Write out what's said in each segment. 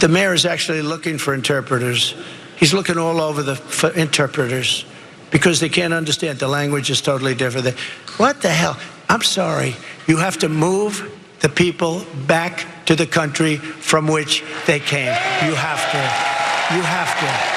The mayor is actually looking for interpreters. He's looking all over for interpreters because they can't understand. The language is totally different. What the hell? I'm sorry. You have to move the people back to the country from which they came. You have to. You have to.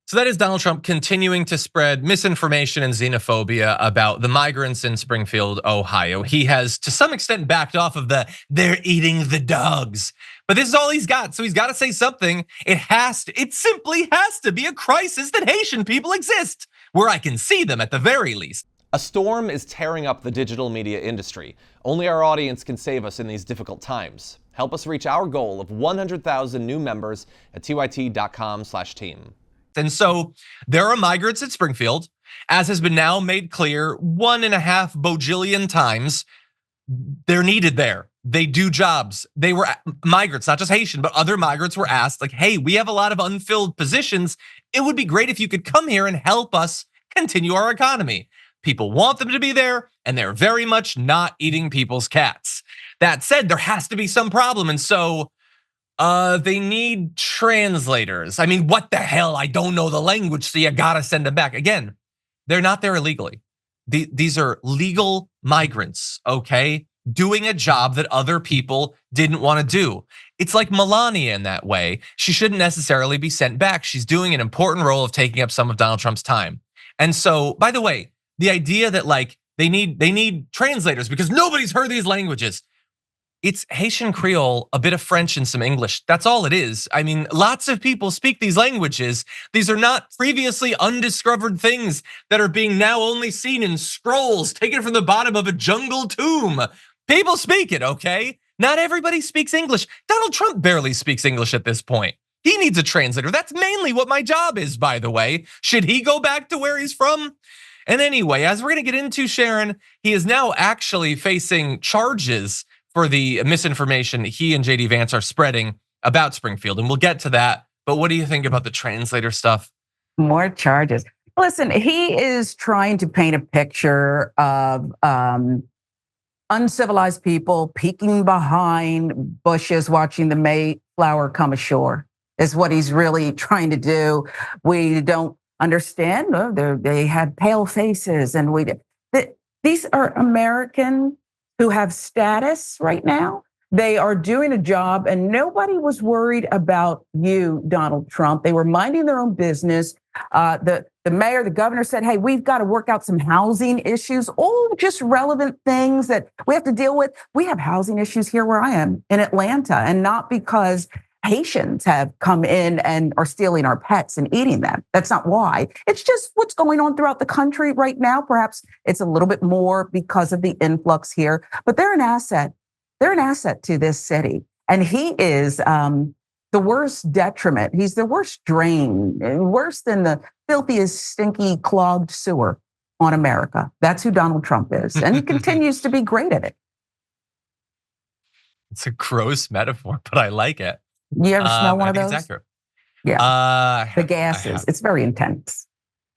So that is Donald Trump continuing to spread misinformation and xenophobia about the migrants in Springfield, Ohio. He has to some extent backed off of they're eating the dogs. But this is all he's got, so he's got to say something. It simply has to be a crisis that Haitian people exist, where I can see them at the very least. A storm is tearing up the digital media industry. Only our audience can save us in these difficult times. Help us reach our goal of 100,000 new members at tyt.com/team. And so there are migrants at Springfield, as has been now made clear 1.5 bajillion times. They're needed there. They do jobs. They were migrants, not just Haitian, but other migrants were asked like, hey, we have a lot of unfilled positions. It would be great if you could come here and help us continue our economy. People want them to be there, and they're very much not eating people's cats. That said, there has to be some problem. And so they need translators. I mean, what the hell? I don't know the language, so you gotta send them back. Again, they're not there illegally. These are legal migrants, okay? Doing a job that other people didn't want to do. It's like Melania in that way. She shouldn't necessarily be sent back. She's doing an important role of taking up some of Donald Trump's time. And so, by the way, the idea that like they need translators because nobody's heard these languages. It's Haitian Creole, a bit of French and some English. That's all it is. I mean, lots of people speak these languages. These are not previously undiscovered things that are being now only seen in scrolls taken from the bottom of a jungle tomb. People speak it, okay? Not everybody speaks English. Donald Trump barely speaks English at this point. He needs a translator. That's mainly what my job is, by the way. Should he go back to where he's from? And anyway, as we're gonna get into, Sharon, he is now actually facing charges for the misinformation he and JD Vance are spreading about Springfield. And we'll get to that. But what do you think about the translator stuff? More charges. Listen, he is trying to paint a picture of uncivilized people peeking behind bushes, watching the Mayflower come ashore, is what he's really trying to do. We don't understand. They had pale faces, and these are American who have status right now. They are doing a job, and nobody was worried about you, Donald Trump. They were minding their own business. The mayor, the governor said, hey, we've got to work out some housing issues, all just relevant things that we have to deal with. We have housing issues here where I am in Atlanta, and not because Haitians have come in and are stealing our pets and eating them. That's not why. It's just what's going on throughout the country right now. Perhaps it's a little bit more because of the influx here, but they're an asset. They're an asset to this city. And he is the worst detriment. He's the worst drain, worse than the filthiest, stinky, clogged sewer on America. That's who Donald Trump is. And he continues to be great at it. It's a gross metaphor, but I like it. You ever smell one of those? It's accurate. Yeah, the gases. It's very intense.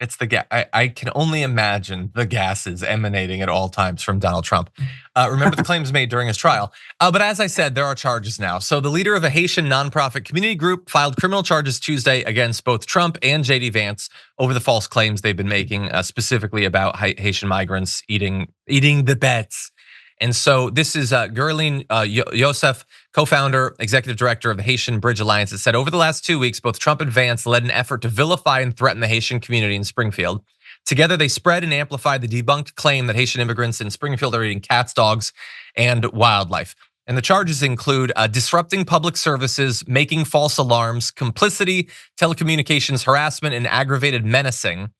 It's the gas. I can only imagine the gases emanating at all times from Donald Trump. Remember the claims made during his trial. But as I said, there are charges now. So the leader of a Haitian nonprofit community group filed criminal charges Tuesday against both Trump and JD Vance over the false claims they've been making, specifically about Haitian migrants eating the pets. And so this is Guerline Jozef, co-founder, executive director of the Haitian Bridge Alliance. It said over the last 2 weeks, both Trump and Vance led an effort to vilify and threaten the Haitian community in Springfield. Together, they spread and amplified the debunked claim that Haitian immigrants in Springfield are eating cats, dogs, and wildlife. And the charges include disrupting public services, making false alarms, complicity, telecommunications harassment, and aggravated menacing.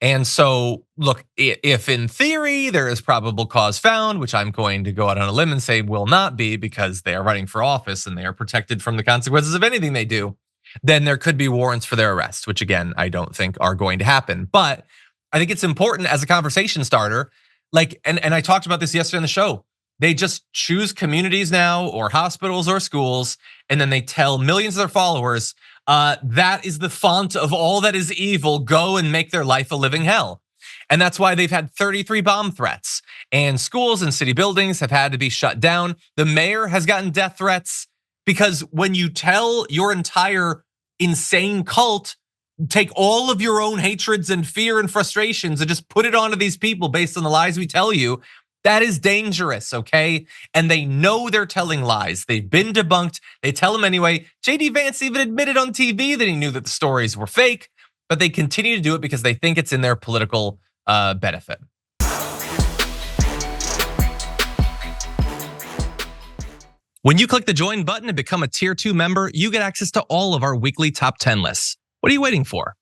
And so, look, if in theory there is probable cause found, which I'm going to go out on a limb and say will not be because they are running for office and they are protected from the consequences of anything they do, then there could be warrants for their arrest, which again, I don't think are going to happen. But I think it's important as a conversation starter, like, and I talked about this yesterday on the show. They just choose communities now or hospitals or schools, and then they tell millions of their followers, that is the font of all that is evil. Go and make their life a living hell. And that's why they've had 33 bomb threats, and schools and city buildings have had to be shut down. The mayor has gotten death threats Because when you tell your entire insane cult, take all of your own hatreds and fear and frustrations and just put it onto these people based on the lies we tell you, that is dangerous, okay? And they know they're telling lies. They've been debunked. They tell them anyway. JD Vance even admitted on TV that he knew that the stories were fake, but they continue to do it because they think it's in their political benefit. When you click the join button and become a tier 2 member, you get access to all of our weekly top 10 lists. What are you waiting for?